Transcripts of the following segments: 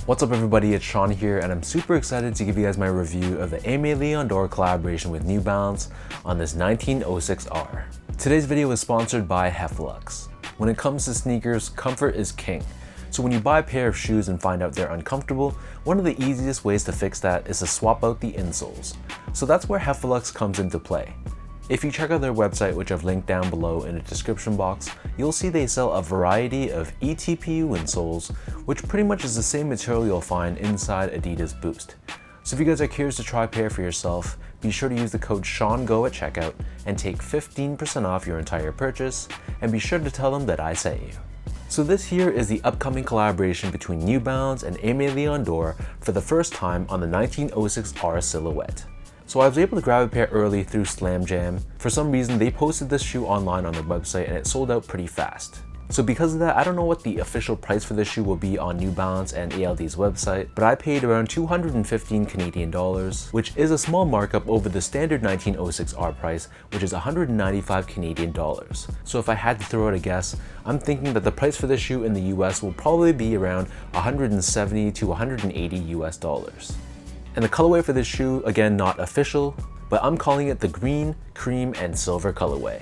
What's up everybody, it's Sean here and I'm super excited to give you guys my review of the Aimé Dore collaboration with New Balance on this 1906R. Today's video is sponsored by Heflux. When it comes to sneakers, comfort is king. So when you buy a pair of shoes and find out they're uncomfortable, one of the easiest ways to fix that is to swap out the insoles. So that's where Heflux comes into play. If you check out their website, which I've linked down below in the description box, you'll see they sell a variety of eTPU insoles, which pretty much is the same material you'll find inside Adidas Boost. So if you guys are curious to try a pair for yourself, be sure to use the code SEANGO at checkout and take 15% off your entire purchase, and be sure to tell them that I sent you. So this here is the upcoming collaboration between New Balance and Aimé Dore for the first time on the 1906R silhouette. So I was able to grab a pair early through Slam Jam. For some reason, they posted this shoe online on their website and it sold out pretty fast. So because of that, I don't know what the official price for this shoe will be on New Balance and ALD's website, but I paid around 215 Canadian dollars, which is a small markup over the standard 1906R price, which is 195 Canadian dollars. So if I had to throw out a guess, I'm thinking that the price for this shoe in the US will probably be around 170 to 180 US dollars. And the colorway for this shoe, again, not official, but I'm calling it the green, cream, and silver colorway.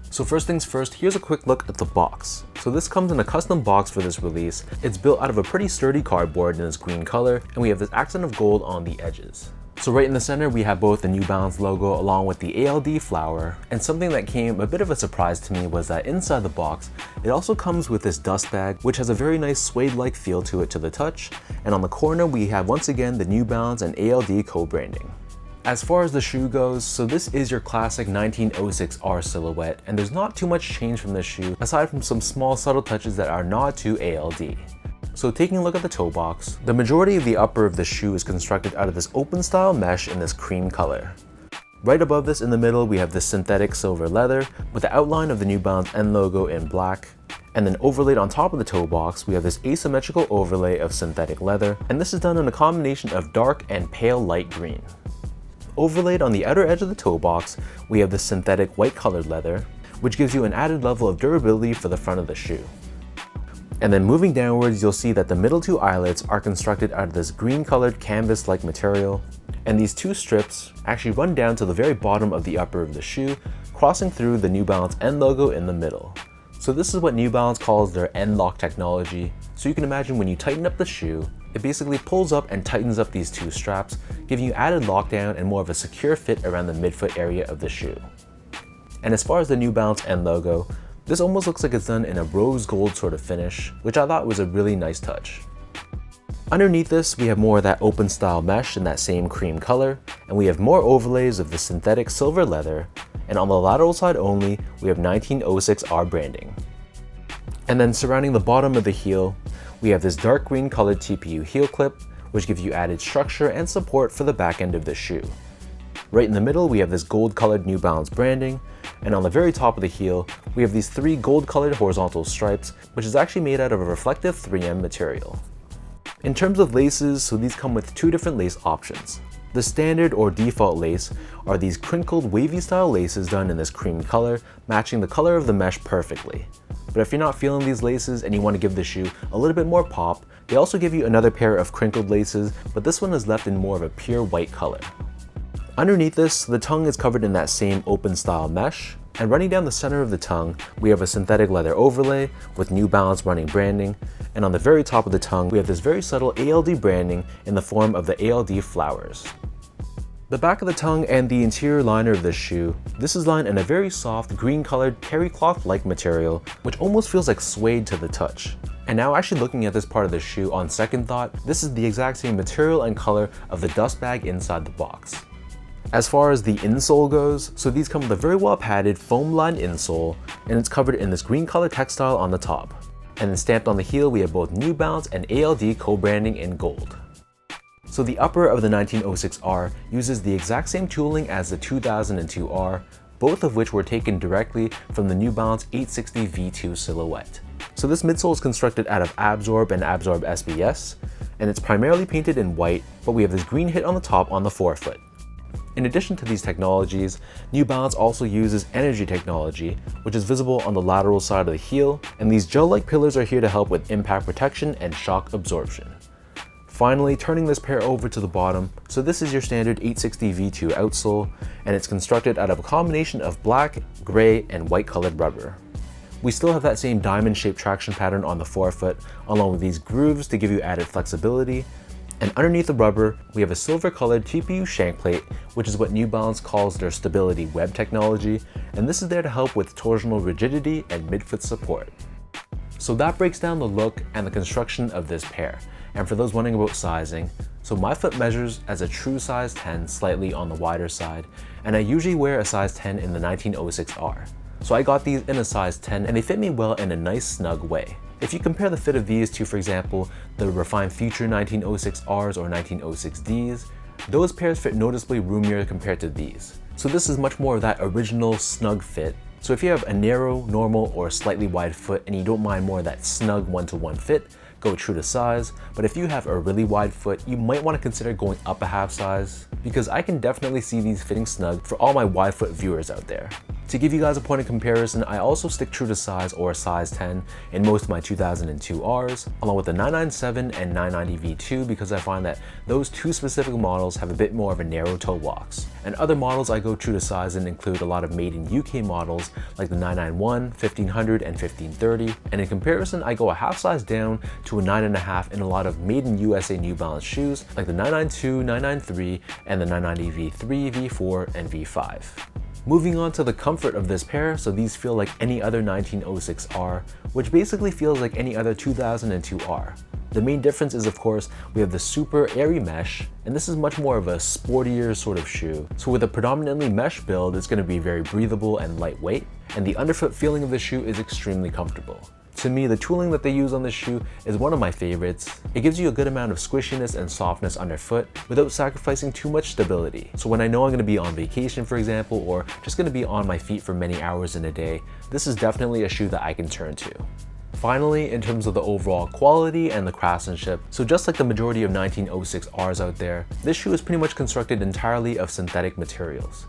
So first things first, here's a quick look at the box. So this comes in a custom box for this release. It's built out of a pretty sturdy cardboard in this green color, and we have this accent of gold on the edges. So right in the center, we have both the New Balance logo along with the ALD flower, and something that came a bit of a surprise to me was that inside the box, it also comes with this dust bag, which has a very nice suede-like feel to it to the touch, and on the corner we have once again the New Balance and ALD co-branding. As far as the shoe goes, so this is your classic 1906R silhouette, and there's not too much change from this shoe, aside from some small subtle touches that are nod to ALD. So taking a look at the toe box, the majority of the upper of the shoe is constructed out of this open style mesh in this cream color. Right above this in the middle, we have this synthetic silver leather with the outline of the New Balance N logo in black. And then overlaid on top of the toe box, we have this asymmetrical overlay of synthetic leather, and this is done in a combination of dark and pale light green. Overlaid on the outer edge of the toe box, we have this synthetic white colored leather, which gives you an added level of durability for the front of the shoe. And then moving downwards, you'll see that the middle two eyelets are constructed out of this green colored canvas-like material, and these two strips actually run down to the very bottom of the upper of the shoe, crossing through the New Balance N logo in the middle. So this is what New Balance calls their N-lock technology. So you can imagine when you tighten up the shoe, it basically pulls up and tightens up these two straps, giving you added lockdown and more of a secure fit around the midfoot area of the shoe. And as far as the New Balance N logo, this almost looks like it's done in a rose gold sort of finish, which I thought was a really nice touch. Underneath this, we have more of that open style mesh in that same cream color, and we have more overlays of the synthetic silver leather, and on the lateral side only, we have 1906R branding. And then surrounding the bottom of the heel, we have this dark green colored TPU heel clip, which gives you added structure and support for the back end of the shoe. Right in the middle, we have this gold colored New Balance branding, and on the very top of the heel, we have these three gold colored horizontal stripes, which is actually made out of a reflective 3M material. In terms of laces, so these come with two different lace options. The standard or default lace are these crinkled wavy style laces done in this cream color, matching the color of the mesh perfectly. But if you're not feeling these laces and you want to give the shoe a little bit more pop, they also give you another pair of crinkled laces, but this one is left in more of a pure white color. Underneath this, the tongue is covered in that same open style mesh, and running down the center of the tongue, we have a synthetic leather overlay with New Balance running branding, and on the very top of the tongue, we have this very subtle ALD branding in the form of the ALD flowers. The back of the tongue and the interior liner of this shoe, this is lined in a very soft green colored terry cloth-like material, which almost feels like suede to the touch. And now actually looking at this part of the shoe on second thought, this is the exact same material and color of the dust bag inside the box. As far as the insole goes, so these come with a very well padded foam lined insole, and it's covered in this green color textile on the top. And then stamped on the heel, we have both New Balance and ALD co-branding in gold. So the upper of the 1906R uses the exact same tooling as the 2002R, both of which were taken directly from the New Balance 860 V2 silhouette. So this midsole is constructed out of Absorb and Absorb SBS, and it's primarily painted in white, but we have this green hit on the top on the forefoot. In addition to these technologies, New Balance also uses energy technology, which is visible on the lateral side of the heel, and these gel-like pillars are here to help with impact protection and shock absorption. Finally, turning this pair over to the bottom, so this is your standard 860 V2 outsole, and it's constructed out of a combination of black, gray, and white colored rubber. We still have that same diamond-shaped traction pattern on the forefoot, along with these grooves to give you added flexibility. And underneath the rubber, we have a silver-colored TPU shank plate, which is what New Balance calls their stability web technology, and this is there to help with torsional rigidity and midfoot support. So that breaks down the look and the construction of this pair. And for those wondering about sizing, so my foot measures as a true size 10, slightly on the wider side, and I usually wear a size 10 in the 1906R. So I got these in a size 10 and they fit me well in a nice snug way. If you compare the fit of these to, for example, the refined future 1906Rs or 1906Ds, those pairs fit noticeably roomier compared to these. So this is much more of that original snug fit. So if you have a narrow, normal, or slightly wide foot and you don't mind more of that snug one-to-one fit, go true to size. But if you have a really wide foot, you might want to consider going up a half size, because I can definitely see these fitting snug for all my wide foot viewers out there. To give you guys a point of comparison, I also stick true to size or size 10 in most of my 2002Rs, along with the 997 and 990 V2, because I find that those two specific models have a bit more of a narrow toe walks. And other models I go true to size in include a lot of made in UK models like the 991, 1500, and 1530. And in comparison, I go a half size down to a 9.5 in a lot of made in USA New Balance shoes like the 992, 993, and the 990 V3, V4, and V5. Moving on to the comfort of this pair, so these feel like any other 1906R, which basically feels like any other 2002R. The main difference is, of course, we have the super airy mesh, and this is much more of a sportier sort of shoe. So with a predominantly mesh build, it's going to be very breathable and lightweight, and the underfoot feeling of the shoe is extremely comfortable. To me, the tooling that they use on this shoe is one of my favorites. It gives you a good amount of squishiness and softness underfoot without sacrificing too much stability. So when I know I'm going to be on vacation, for example, or just going to be on my feet for many hours in a day, this is definitely a shoe that I can turn to. Finally, in terms of the overall quality and the craftsmanship, so just like the majority of 1906Rs out there, this shoe is pretty much constructed entirely of synthetic materials.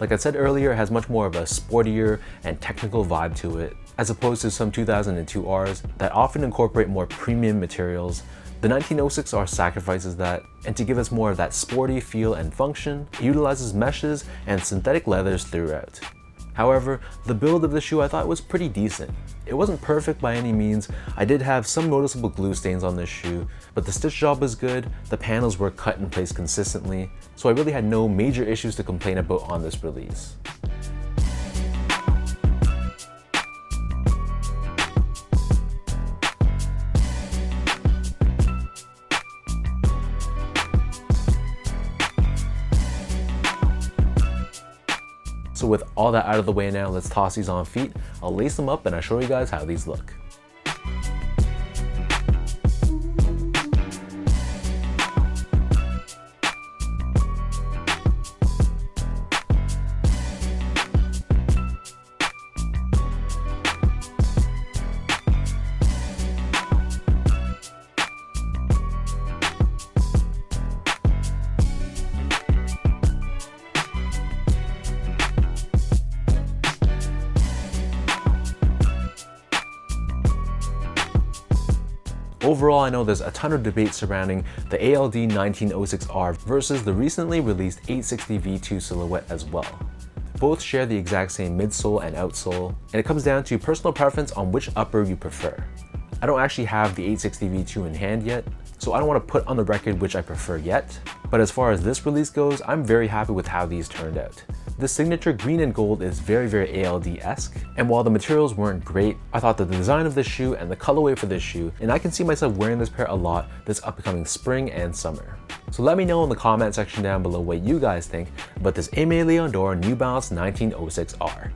Like I said earlier, it has much more of a sportier and technical vibe to it, as opposed to some 2002Rs that often incorporate more premium materials. The 1906R sacrifices that, and to give us more of that sporty feel and function, it utilizes meshes and synthetic leathers throughout. However, the build of the shoe I thought was pretty decent. It wasn't perfect by any means. I did have some noticeable glue stains on this shoe, but the stitch job was good, the panels were cut in place consistently, so I really had no major issues to complain about on this release. So with all that out of the way now, let's toss these on feet. I'll lace them up and I'll show you guys how these look. Overall, I know there's a ton of debate surrounding the ALD 1906R versus the recently released 860 V2 silhouette as well. Both share the exact same midsole and outsole, and it comes down to personal preference on which upper you prefer. I don't actually have the 860 V2 in hand yet, so I don't want to put on the record which I prefer yet, but as far as this release goes, I'm very happy with how these turned out. This signature green and gold is very ALD-esque, and while the materials weren't great, I thought the design of this shoe and the colorway for this shoe, and I can see myself wearing this pair a lot this upcoming spring and summer. So let me know in the comment section down below what you guys think about this Aimé Dore New Balance 1906R.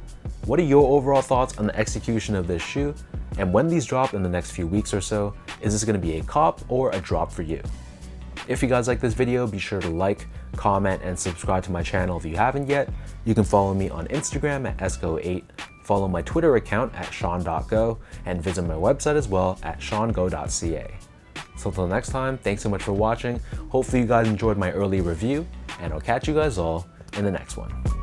What are your overall thoughts on the execution of this shoe? And when these drop in the next few weeks or so, is this going to be a cop or a drop for you? If you guys like this video, be sure to like, comment, and subscribe to my channel if you haven't yet. You can follow me on Instagram at esco8, follow my Twitter account at sean.go, and visit my website as well at seango.ca. So until next time, thanks so much for watching. Hopefully you guys enjoyed my early review, and I'll catch you guys all in the next one.